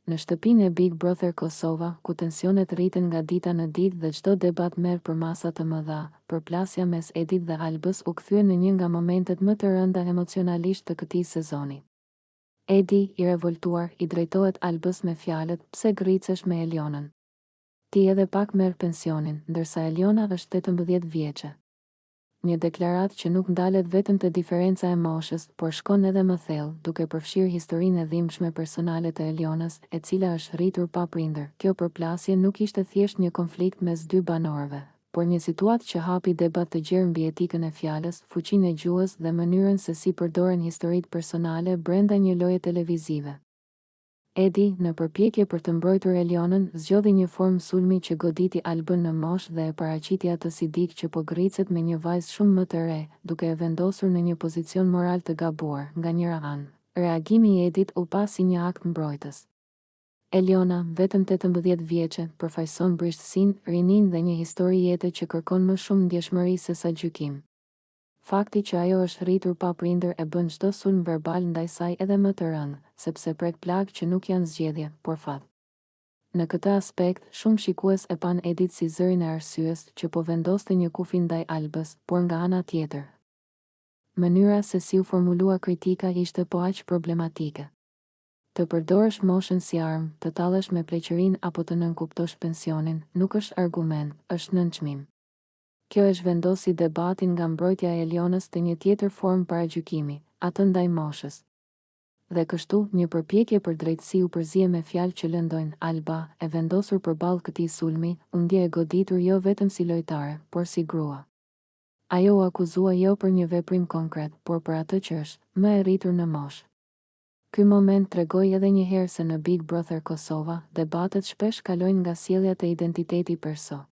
Në shtëpinë e Big Brother Kosova, ku tensionet rriten nga dita në ditë dhe çdo debat merr për masa të mëdha, përplasja mes Edit dhe Albës u kthye në një nga momentet më të rënda emocionalisht të këtij sezoni. Edi, i revoltuar, i drejtohet Albës me fjalët: "Pse gricesh me Elionën? Ti edhe pak merr pensionin, ndërsa Eliona është 18 vjeçe." Një deklaratë që nuk ndalet vetëm te diferenca e moshës, por shkon edhe më thellë, duke përfshirë historinë e dhimbshme personale të Elionës, e cila është rritur pa prindër. Kjo përplasje nuk ishte thjesht një konflikt mes dy banorëve, por një situatë që hapi debat të gjerë mbi etikën e fjalës, fuqinë e gjuhës dhe mënyrën se si përdoren historitë personale brenda një loje televizive. Edi, në përpjekje për të mbrojtur Elionën, zgjodhi një formë sulmi që goditi Albën në moshë dhe e paraqiti atë si dikë që po gricet me një vajzë shumë më të re, duke e vendosur në një pozicion moral të gabuar. Nga njëra anë, reagimi i Edit u pa si një akt mbrojtës. Eliona, vetëm 18 vjeçe, përfaqëson brishtësinë, rinin dhe një histori jete që kërkon më shumë ndjeshmëri se sa gjykim. Fakti që ajo është rritur pa prindër e bën çdo sulm verbal ndaj saj edhe më të rëndë, sepse prek plagë që nuk janë zgjedhje, por fat. Në këtë aspekt, shumë shikues e pan Edit si zërin e arsyes që po vendoste një kufi ndaj Albës, por nga ana tjetër, mënyra se si u formulua kritika ishte po aq problematike. Të përdorësh moshën si armë, të tallesh me pleqërinë apo të nënkuptosh pensionin, nuk është argument, është nënçmim. Kjo e zhvendosi debatin nga mbrojtja e Elionës te një tjetër formë paragjykimi, atë ndaj moshës. Dhe kështu, një përpjekje për drejtësi u përzie me fjalë që lëndojnë: Alba, e vendosur përballë këtij sulmi, u ndje e goditur jo vetëm si lojtare, por si grua. Ajo u akuzua jo për një veprim konkret, por për atë që është, më e rritur në moshë. Ky moment tregoi edhe një herë se në Big Brother Kosova, debatet shpesh kalojnë nga sjellja e identitetit perso.